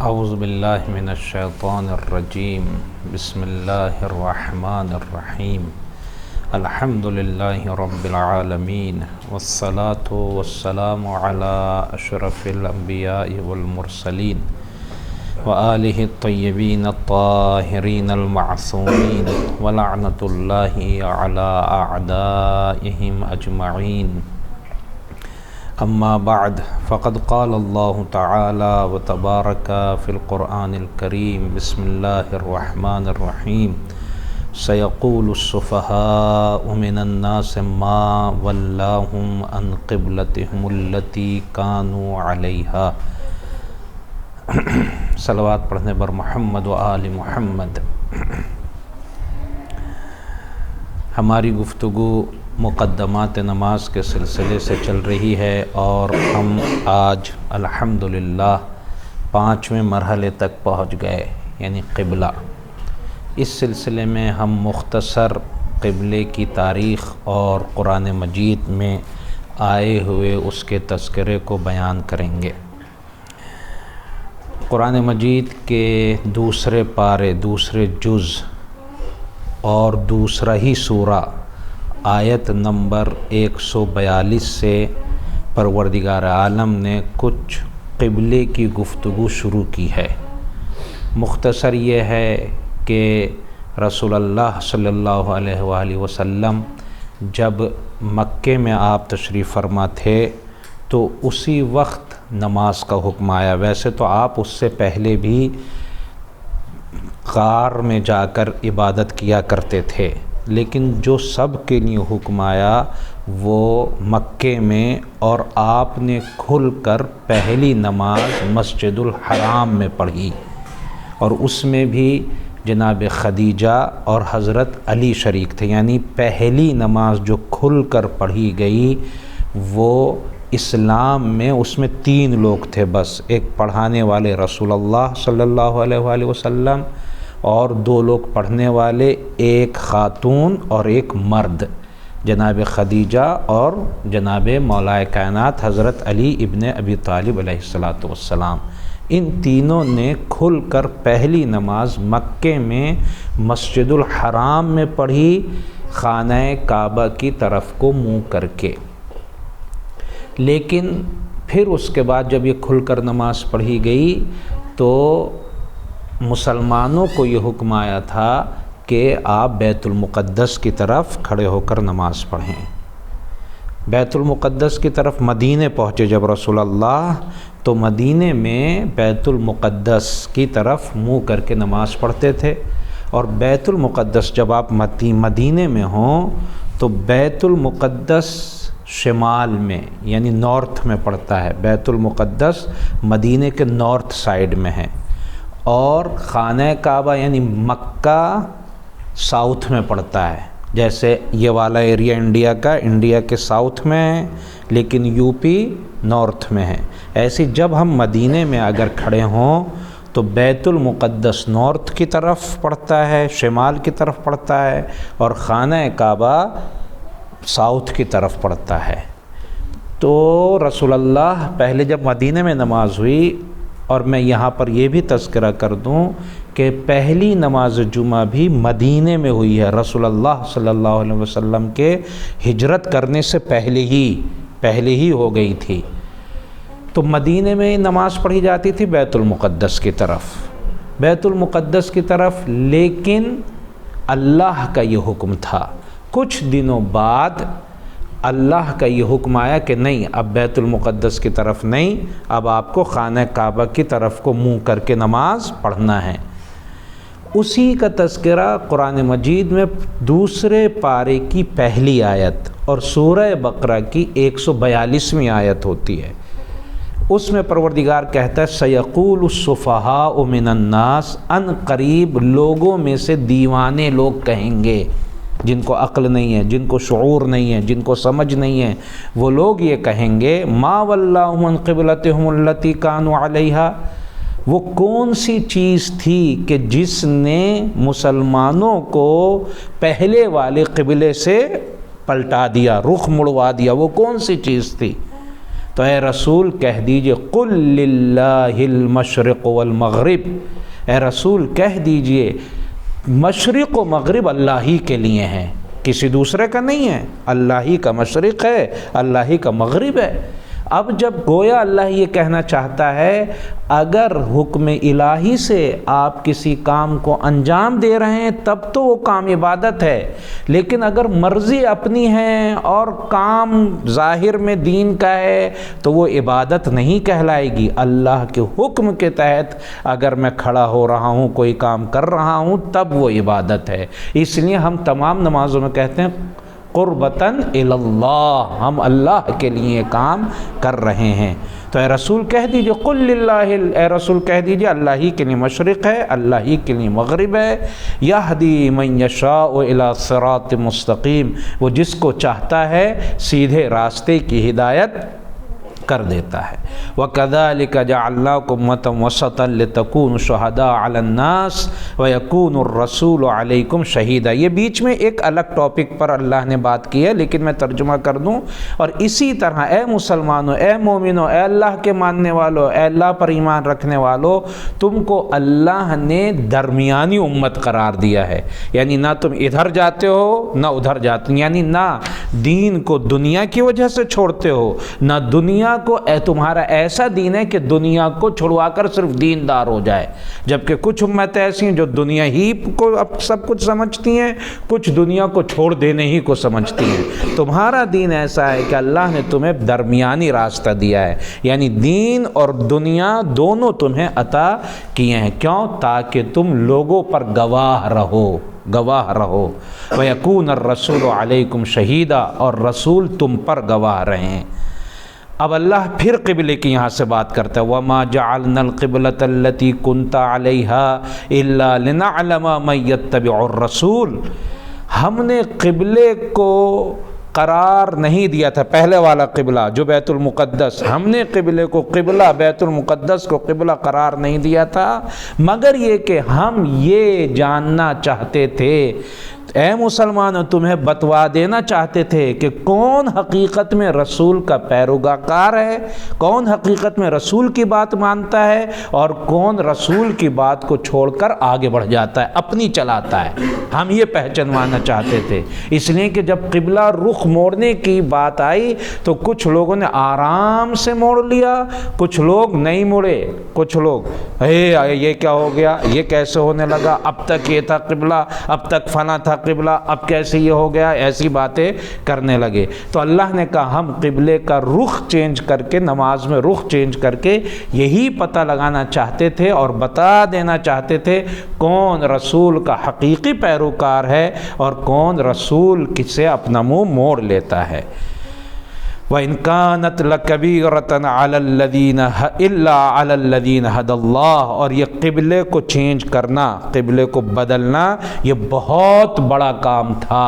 اعوذ باللہ من الشیطان الرجیم بسم اللہ الرحمن الرحیم الحمد للہ رب العالمین والصلاة والسلام علی اشرف الانبیاء والمرسلین وآلہ الطیبین الطاہرین المعصومین ولعنۃ اللہ علی اعدائہم اجمعین اما بعد فقد قال اللہ تعالی وتبارک فی القرآن الکریم بسم اللہ الرحمن الرحیم سیقول السفہاء من الناس ما ولاہم عن قبلتہم التی کانوا علیہا۔ صلوات پڑھنے پر محمد و آل محمد۔ ہماری گفتگو مقدمات نماز کے سلسلے سے چل رہی ہے اور ہم آج الحمدللہ 5ویں مرحلے تک پہنچ گئے، یعنی قبلہ۔ اس سلسلے میں ہم مختصر قبلے کی تاریخ اور قرآن مجید میں آئے ہوئے اس کے تذکرے کو بیان کریں گے۔ قرآن مجید کے دوسرے پارے، دوسرے جز اور دوسرا ہی سورہ آیت نمبر 142 سے پروردگار عالم نے کچھ قبلے کی گفتگو شروع کی ہے۔ مختصر یہ ہے کہ رسول اللہ صلی اللہ علیہ وآلہ وسلم جب مکے میں آپ تشریف فرما تھے تو اسی وقت نماز کا حکم آیا۔ ویسے تو آپ اس سے پہلے بھی غار میں جا کر عبادت کیا کرتے تھے، لیکن جو سب کے لیے حکم آیا وہ مکے میں، اور آپ نے کھل کر پہلی نماز مسجد الحرام میں پڑھی، اور اس میں بھی جناب خدیجہ اور حضرت علی شریک تھے۔ یعنی پہلی نماز جو کھل کر پڑھی گئی وہ اسلام میں اس میں 3 لوگ تھے بس، ایک پڑھانے والے رسول اللہ صلی اللہ علیہ وآلہ وسلم، اور 2 لوگ پڑھنے والے، ایک خاتون اور ایک مرد، جناب خدیجہ اور جناب مولا کائنات حضرت علی ابن ابی طالب علیہ السلام۔ ان تینوں نے کھل کر پہلی نماز مکے میں مسجد الحرام میں پڑھی، خانہ کعبہ کی طرف کو منہ کر کے۔ لیکن پھر اس کے بعد جب یہ کھل کر نماز پڑھی گئی تو مسلمانوں کو یہ حکم آیا تھا کہ آپ بیت المقدس کی طرف کھڑے ہو کر نماز پڑھیں۔ بیت المقدس کی طرف مدینے پہنچے جب رسول اللہ، تو مدینے میں بیت المقدس کی طرف منہ کر کے نماز پڑھتے تھے۔ اور بیت المقدس جب آپ مدینے میں ہوں تو بیت المقدس شمال میں یعنی نارتھ میں پڑتا ہے، بیت المقدس مدینے کے نارتھ سائیڈ میں ہے، اور خانہ کعبہ یعنی مکہ ساؤتھ میں پڑتا ہے۔ جیسے یہ والا ایریا انڈیا کے ساؤتھ میں ہے، لیکن یو پی نارتھ میں ہے۔ ایسے جب ہم مدینے میں اگر کھڑے ہوں تو بیت المقدس نارتھ کی طرف پڑتا ہے، شمال کی طرف پڑتا ہے، اور خانہ کعبہ ساؤتھ کی طرف پڑتا ہے۔ تو رسول اللہ پہلے جب مدینے میں نماز ہوئی، اور میں یہاں پر یہ بھی تذکرہ کر دوں کہ پہلی نماز جمعہ بھی مدینے میں ہوئی ہے، رسول اللہ صلی اللہ علیہ وسلم کے ہجرت کرنے سے پہلے ہی ہو گئی تھی۔ تو مدینے میں نماز پڑھی جاتی تھی بیت المقدس کی طرف، لیکن اللہ کا یہ حکم تھا۔ کچھ دنوں بعد اللہ کا یہ حکم آیا کہ نہیں، اب بیت المقدس کی طرف نہیں، اب آپ کو خانہ کعبہ کی طرف کو منہ کر کے نماز پڑھنا ہے۔ اسی کا تذکرہ قرآن مجید میں دوسرے پارے کی پہلی آیت اور سورہ بقرہ کی 142ویں آیت ہوتی ہے۔ اس میں پروردگار کہتا ہے سیقول السفہاء من الناس، ان قریب لوگوں میں سے دیوانے لوگ کہیں گے، جن کو عقل نہیں ہے، جن کو شعور نہیں ہے، جن کو سمجھ نہیں ہے، وہ لوگ یہ کہیں گے ما ولاہم عن قبلتہم التی کانوا علیہا، وہ کون سی چیز تھی کہ جس نے مسلمانوں کو پہلے والے قبلے سے پلٹا دیا، رخ مڑوا دیا، وہ کون سی چیز تھی؟ تو اے رسول کہہ دیجئے قل للہ المشرق والمغرب، اے رسول کہہ دیجئے مشرق و مغرب اللہ ہی کے لیے ہیں، کسی دوسرے کا نہیں ہے، اللہ ہی کا مشرق ہے، اللہ ہی کا مغرب ہے۔ اب جب گویا اللہ یہ کہنا چاہتا ہے اگر حکم الہی سے آپ کسی کام کو انجام دے رہے ہیں تب تو وہ کام عبادت ہے، لیکن اگر مرضی اپنی ہے اور کام ظاہر میں دین کا ہے تو وہ عبادت نہیں کہلائے گی۔ اللہ کے حکم کے تحت اگر میں کھڑا ہو رہا ہوں، کوئی کام کر رہا ہوں، تب وہ عبادت ہے۔ اس لیے ہم تمام نمازوں میں کہتے ہیں قربتاً اللہ، ہم اللہ کے لیے کام کر رہے ہیں۔ تو اے رسول کہہ دیجئے قل للہ، اے رسول کہہ دیجئے اللہ ہی کے لیے مشرق ہے، اللہ ہی کے لیے مغرب ہے۔ یہدی من یشاء الی صراط مستقیم، وہ جس کو چاہتا ہے سیدھے راستے کی ہدایت کر دیتا ہے۔ وَكَذَلِكَ جَعَلْنَاكُمْ أُمَّةً وَسَطًا لِتَكُونُوا شُهَدَاءَ عَلَى النَّاسِ وَيَكُونَ الرَّسُولُ عَلَيْكُمْ شَهِيدًا۔ یہ بیچ میں ایک الگ ٹاپک پر اللہ نے بات کی ہے، لیکن میں ترجمہ کر دوں۔ اور اسی طرح اے مسلمانوں، اے مومنوں، اے اللہ کے ماننے والوں، اے اللہ پر ایمان رکھنے والوں، تم کو اللہ نے درمیانی امت قرار دیا ہے، یعنی نہ تم ادھر جاتے ہو نہ ادھر جاتے ہو، یعنی نہ دین کو دنیا کی وجہ سے چھوڑتے ہو، نہ دنیا کو تمہارا ایسا دین ہے کہ دنیا کو چھڑوا کر صرف دیندار ہو جائے، جبکہ کچھ امتیں ایسی ہیں جو دنیا ہی کو اب سب کچھ سمجھتی ہیں، کچھ دنیا کو چھوڑ دینے ہی کو سمجھتی ہیں۔ تمہارا دین ایسا ہے کہ اللہ نے تمہیں درمیانی راستہ دیا ہے، یعنی دین اور دنیا دونوں تمہیں عطا کیے ہیں۔ کیوں؟ تاکہ تم لوگوں پر گواہ رہو، گواہ رہو۔ وَيَكُونَ الرَّسُولُ عَلَيْكُمْ شَهِيدًا، اور رسول تم پر گواہ رہیں۔ اب اللہ پھر قبلے کی یہاں سے بات کرتا ہے وَمَا جَعَلْنَا الْقِبْلَةَ الَّتِي كُنْتَ عَلَيْهَا إِلَّا لِنَعْلَمَ مَن يَتَّبِعُ الرَّسُولَ، ہم نے قبلے کو قرار نہیں دیا تھا، پہلے والا قبلہ جو بیت المقدس، ہم نے قبلے کو قبلہ، بیت المقدس کو قبلہ قرار نہیں دیا تھا مگر یہ کہ ہم یہ جاننا چاہتے تھے، اے مسلمانوں تمہیں بتوا دینا چاہتے تھے کہ کون حقیقت میں رسول کا پیروکار ہے، کون حقیقت میں رسول کی بات مانتا ہے اور کون رسول کی بات کو چھوڑ کر آگے بڑھ جاتا ہے، اپنی چلاتا ہے۔ ہم یہ پہچانوانا چاہتے تھے، اس لیے کہ جب قبلہ رخ موڑنے کی بات آئی تو کچھ لوگوں نے آرام سے موڑ لیا، کچھ لوگ نہیں موڑے، کچھ لوگ یہ کیا ہو گیا، یہ کیسے ہونے لگا، اب تک یہ تھا قبلہ، اب تک فلاں تھا قبلہ، اب کیسے یہ ہو گیا، ایسی باتیں کرنے لگے۔ تو اللہ نے کہا ہم قبلے کا رخ چینج کر کے، نماز میں رخ چینج کر کے یہی پتہ لگانا چاہتے تھے اور بتا دینا چاہتے تھے کون رسول کا حقیقی پیروکار ہے اور کون رسول کس سے اپنا منہ موڑ لیتا ہے۔ وَإِن كَانَتْ لَكَبِيرَةً عَلَى الَّذِينَ إِلَّا عَلَى الَّذِينَ هَدَى اللَّهُ، اور یہ قبلے کو چینج کرنا، قبلے کو بدلنا یہ بہت بڑا کام تھا،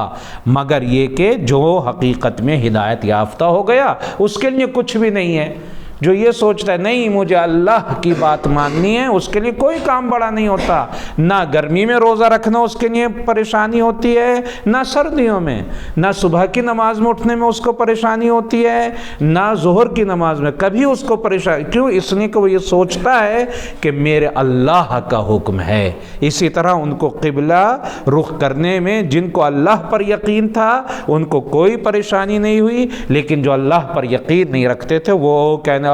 مگر یہ کہ جو حقیقت میں ہدایت یافتہ ہو گیا اس کے لیے کچھ بھی نہیں ہے۔ جو یہ سوچتا ہے نہیں مجھے اللہ کی بات ماننی ہے، اس کے لیے کوئی کام بڑا نہیں ہوتا، نہ گرمی میں روزہ رکھنا اس کے لیے پریشانی ہوتی ہے، نہ سردیوں میں، نہ صبح کی نماز میں اٹھنے میں اس کو پریشانی ہوتی ہے، نہ ظہر کی نماز میں، کبھی اس کو پریشانی کیوں؟ اس لیے کہ وہ یہ سوچتا ہے کہ میرے اللہ کا حکم ہے۔ اسی طرح ان کو قبلہ رخ کرنے میں جن کو اللہ پر یقین تھا ان کو کوئی پریشانی نہیں ہوئی، لیکن جو اللہ پر یقین نہیں رکھتے تھے وہ کہنا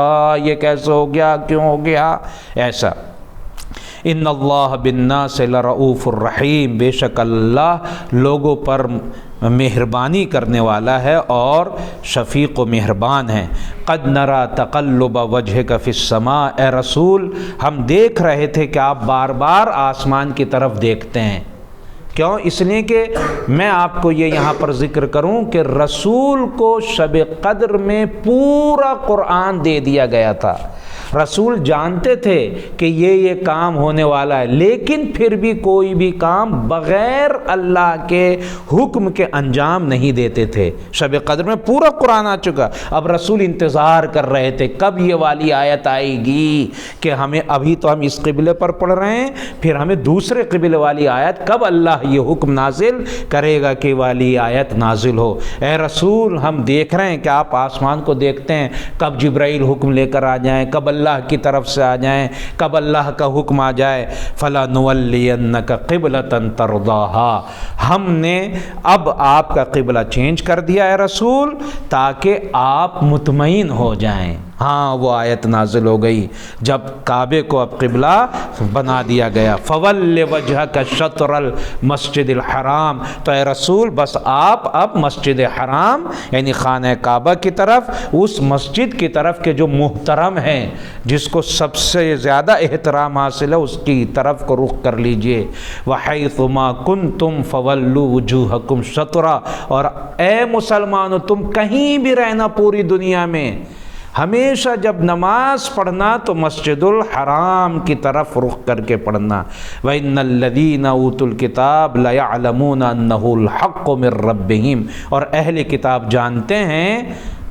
یہ کیسے ہو گیا، کیوں ہو گیا ایسا۔ ان اللہ بالناس لرؤوف الرحیم، بے شک اللہ لوگوں پر مہربانی کرنے والا ہے اور شفیق و مہربان ہے۔ قد نرى تقلب وجهك في السماء، اے رسول ہم دیکھ رہے تھے کہ آپ بار بار آسمان کی طرف دیکھتے ہیں۔ کیوں؟ اس لیے کہ میں آپ کو یہ یہاں پر ذکر کروں کہ رسول کو شب قدر میں پورا قرآن دے دیا گیا تھا، رسول جانتے تھے کہ یہ کام ہونے والا ہے، لیکن پھر بھی کوئی بھی کام بغیر اللہ کے حکم کے انجام نہیں دیتے تھے۔ شب قدر میں پورا قرآن آ چکا، اب رسول انتظار کر رہے تھے کب یہ والی آیت آئے گی کہ ہمیں ابھی تو ہم اس قبلے پر پڑھ رہے ہیں، پھر ہمیں دوسرے قبلے والی آیت کب اللہ اللہ یہ حکم نازل کرے گا کہ والی آیت نازل ہو۔ اے رسول ہم دیکھ رہے ہیں کہ آپ آسمان کو دیکھتے ہیں، کب جبرائیل حکم لے کر آ جائیں، کب اللہ کی طرف سے آ جائیں، کب اللہ کا حکم آ جائے۔ فَلَنُوَلِّيَنَّكَ قِبْلَةً تَرْضَاهَا، ہم نے اب آپ کا قبلہ چینج کر دیا ہے رسول، تاکہ آپ مطمئن ہو جائیں۔ ہاں وہ آیت نازل ہو گئی جب کعبے کو اب قبلہ بنا دیا گیا۔ فَوَلِّ وَجْهَكَ شَطْرَ الْمَسْجِدِ الْحَرَامِ، تو اے رسول بس آپ اب مسجد حرام یعنی خانہ کعبہ کی طرف، اس مسجد کی طرف کے جو محترم ہیں، جس کو سب سے زیادہ احترام حاصل ہے، اس کی طرف کو رخ کر لیجئے۔ وَحَيْثُ مَا كُنْتُمْ فَوَلُّوا وُجُوهَكُمْ شَطْرَهُ، اور اے مسلمانوں تم کہیں بھی رہنا پوری دنیا میں، ہمیشہ جب نماز پڑھنا تو مسجد الحرام کی طرف رخ کر کے پڑھنا۔ وَإِنَّ الَّذِينَ أُوتُوا الْكِتَابَ لَيَعْلَمُونَ أَنَّهُ الْحَقُّ مِنْ رَبِّهِمْ، اور اہل کتاب جانتے ہیں،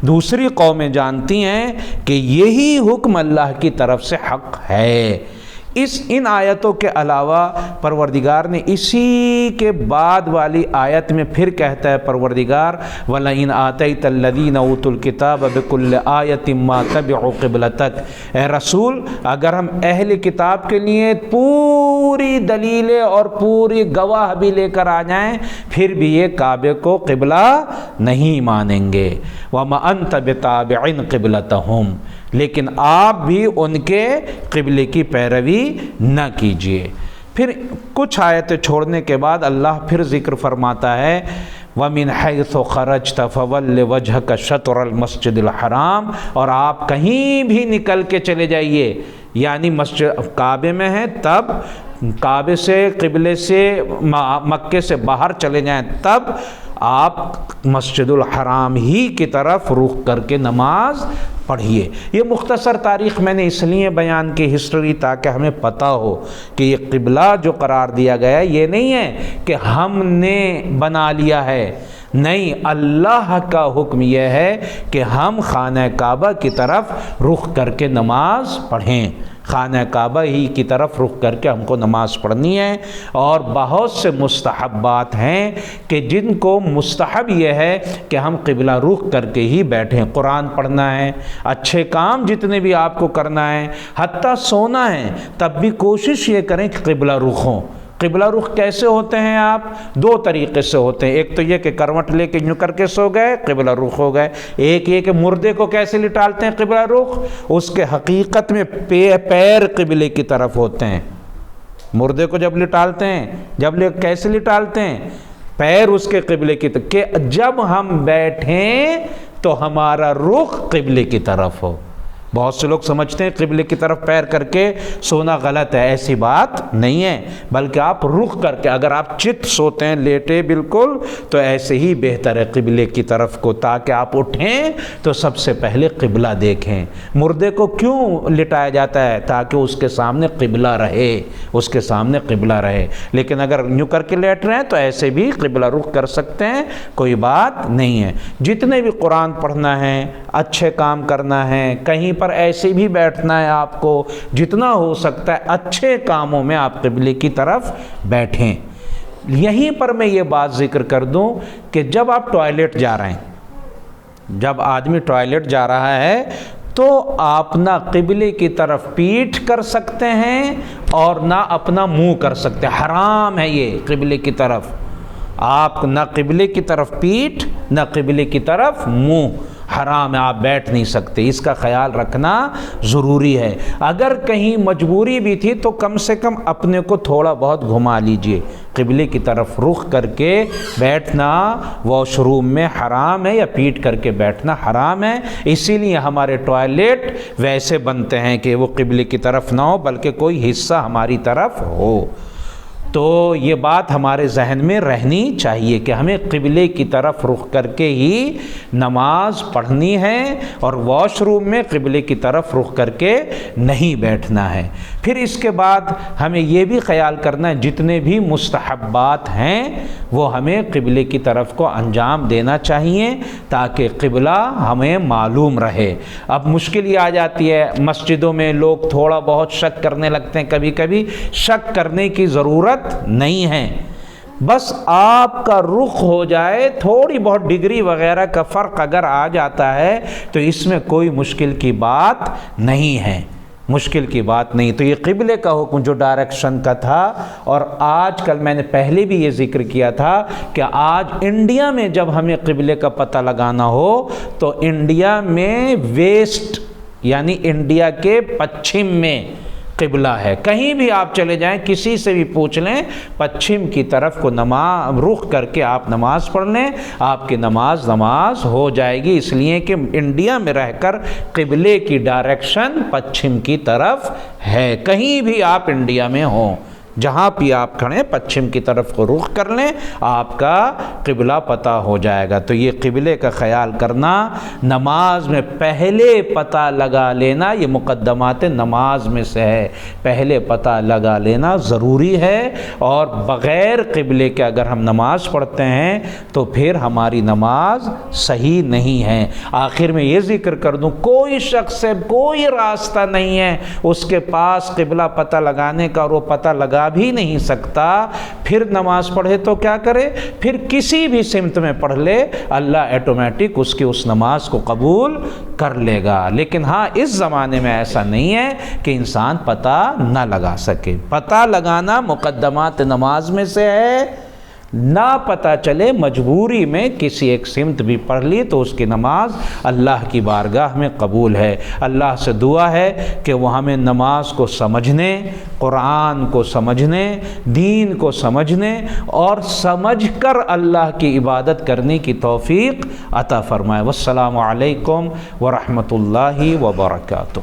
دوسری قومیں جانتی ہیں کہ یہی حکم اللہ کی طرف سے حق ہے۔ ان آیتوں کے علاوہ پروردگار نے اسی کے بعد والی آیت میں پھر کہتا ہے پروردگار وَلَئِنْ آتَيْتَ الَّذِينَ أُوتُوا الْكِتَابَ بِكُلِّ آيَةٍ مَا تَبِعُوا قِبْلَتَكَ، اے رسول اگر ہم اہل کتاب کے لیے پوری دلیلیں اور پوری گواہ بھی لے کر آ جائیں، پھر بھی یہ کعبے کو قبلہ نہیں مانیں گے۔ وَمَا أَنْتَ بِتَابِعٍ قِبْلَتَهُمْ، لیکن آپ بھی ان کے قبلے کی پیروی نہ کیجیے۔ پھر کچھ آیتیں چھوڑنے کے بعد اللہ پھر ذکر فرماتا ہے وَمِنْ حَيْثُ خَرَجْتَ فَوَلِّ وَجْهَكَ شَطْرَ الْمَسْجِدِ الْحَرَامِ، اور آپ کہیں بھی نکل کے چلے جائیے، یعنی مسجد کعبے میں ہیں تب کعبے سے قبلے سے مکے سے باہر چلے جائیں تب آپ مسجد الحرام ہی کی طرف رخ کر کے نماز پڑھیے۔ یہ مختصر تاریخ میں نے اس لیے بیان کی ہسٹری تاکہ ہمیں پتہ ہو کہ یہ قبلہ جو قرار دیا گیا ہے یہ نہیں ہے کہ ہم نے بنا لیا ہے، نہیں، اللہ کا حکم یہ ہے کہ ہم خانہ کعبہ کی طرف رخ کر کے نماز پڑھیں، خانہ کعبہ ہی کی طرف رخ کر کے ہم کو نماز پڑھنی ہے۔ اور بہت سے مستحبات ہیں کہ جن کو مستحب یہ ہے کہ ہم قبلہ رخ کر کے ہی بیٹھیں، قرآن پڑھنا ہے، اچھے کام جتنے بھی آپ کو کرنا ہے، حتیٰ سونا ہے تب بھی کوشش یہ کریں کہ قبلہ رخ ہوں۔ قبلہ رخ کیسے ہوتے ہیں؟ آپ دو طریقے سے ہوتے ہیں، ایک تو یہ کہ کروٹ لے کے یوں کر کے سو گئے قبلہ رخ ہو گئے، ایک یہ کہ مردے کو کیسے لٹالتے ہیں قبلہ رخ، اس کے حقیقت میں پیر قبلے کی طرف ہوتے ہیں۔ مردے کو جب لٹالتے ہیں کیسے لٹالتے ہیں؟ پیر اس کے قبلے کی طرف، کہ جب ہم بیٹھیں تو ہمارا رخ قبلے کی طرف ہو۔ بہت سے لوگ سمجھتے ہیں قبلے کی طرف پیر کر کے سونا غلط ہے، ایسی بات نہیں ہے، بلکہ آپ رخ کر کے، اگر آپ چت سوتے ہیں لیٹے بالکل تو ایسے ہی بہتر ہے قبلے کی طرف کو، تاکہ آپ اٹھیں تو سب سے پہلے قبلہ دیکھیں۔ مردے کو کیوں لٹایا جاتا ہے؟ تاکہ اس کے سامنے قبلہ رہے، اس کے سامنے قبلہ رہے، لیکن اگر یوں کر کے لیٹ رہے ہیں تو ایسے بھی قبلہ رخ کر سکتے ہیں، کوئی بات نہیں ہے۔ جتنے بھی قرآن پڑھنا ہے، اچھے کام کرنا ہے، کہیں پر ایسے بھی بیٹھنا ہے، آپ کو جتنا ہو سکتا ہے اچھے کاموں میں آپ قبلے کی طرف بیٹھیں۔ یہیں پر میں یہ بات ذکر کر دوں کہ جب آپ ٹوائلٹ جا رہے ہیں، جب آدمی ٹوائلٹ جا رہا ہے تو آپ نہ قبلے کی طرف پیٹھ کر سکتے ہیں اور نہ اپنا منہ کر سکتے، حرام ہے یہ قبلے کی طرف، آپ نہ قبلے کی طرف پیٹھ نہ قبلے کی طرف منہ، حرام ہے، آپ بیٹھ نہیں سکتے، اس کا خیال رکھنا ضروری ہے۔ اگر کہیں مجبوری بھی تھی تو کم سے کم اپنے کو تھوڑا بہت گھما لیجئے، قبلے کی طرف رخ کر کے بیٹھنا واش روم میں حرام ہے، یا پیٹ کر کے بیٹھنا حرام ہے۔ اسی لیے ہمارے ٹوائلٹ ویسے بنتے ہیں کہ وہ قبلے کی طرف نہ ہو بلکہ کوئی حصہ ہماری طرف ہو۔ تو یہ بات ہمارے ذہن میں رہنی چاہیے کہ ہمیں قبلے کی طرف رخ کر کے ہی نماز پڑھنی ہے، اور واش روم میں قبلے کی طرف رخ کر کے نہیں بیٹھنا ہے۔ پھر اس کے بعد ہمیں یہ بھی خیال کرنا ہے جتنے بھی مستحبات ہیں وہ ہمیں قبلے کی طرف کو انجام دینا چاہیے تاکہ قبلہ ہمیں معلوم رہے۔ اب مشکل یہ آ جاتی ہے، مسجدوں میں لوگ تھوڑا بہت شک کرنے لگتے ہیں، کبھی کبھی شک کرنے کی ضرورت نہیں ہے، بس آپ کا رخ ہو جائے، تھوڑی بہت ڈگری وغیرہ کا فرق اگر آ جاتا ہے تو اس میں کوئی مشکل کی بات نہیں ہے، مشکل کی بات نہیں۔ تو یہ قبلے کا حکم جو ڈائریکشن کا تھا، اور آج کل میں نے پہلے بھی یہ ذکر کیا تھا کہ آج انڈیا میں جب ہمیں قبلے کا پتہ لگانا ہو تو انڈیا میں ویسٹ یعنی انڈیا کے پچھم میں قبلہ ہے۔ کہیں بھی آپ چلے جائیں، کسی سے بھی پوچھ لیں، پچھم کی طرف کو رخ کر کے آپ نماز پڑھ لیں، آپ کی نماز ہو جائے گی، اس لیے کہ انڈیا میں رہ کر قبلے کی ڈائریکشن پچھم کی طرف ہے۔ کہیں بھی آپ انڈیا میں ہوں، جہاں بھی آپ کھڑے پچھم کی طرف کو رخ کر لیں، آپ کا قبلہ پتہ ہو جائے گا۔ تو یہ قبلے کا خیال کرنا، نماز میں پہلے پتہ لگا لینا، یہ مقدمات نماز میں سے ہے، پہلے پتہ لگا لینا ضروری ہے۔ اور بغیر قبلے کے اگر ہم نماز پڑھتے ہیں تو پھر ہماری نماز صحیح نہیں ہے۔ آخر میں یہ ذکر کر دوں، کوئی شخص سے کوئی راستہ نہیں ہے اس کے پاس قبلہ پتہ لگانے کا، اور وہ پتہ لگا بھی نہیں سکتا، پھر نماز پڑھے تو کیا کرے؟ پھر کسی بھی سمت میں پڑھ لے، اللہ آٹومیٹک اس کی اس نماز کو قبول کر لے گا۔ لیکن ہاں، اس زمانے میں ایسا نہیں ہے کہ انسان پتہ نہ لگا سکے۔ پتہ لگانا مقدمات نماز میں سے ہے، نہ پتہ چلے مجبوری میں کسی ایک سمت بھی پڑھ لی تو اس کی نماز اللہ کی بارگاہ میں قبول ہے۔ اللہ سے دعا ہے کہ وہ ہمیں نماز کو سمجھنے، قرآن کو سمجھنے، دین کو سمجھنے اور سمجھ کر اللہ کی عبادت کرنے کی توفیق عطا فرمائے۔ والسلام علیکم ورحمۃ اللہ وبرکاتہ۔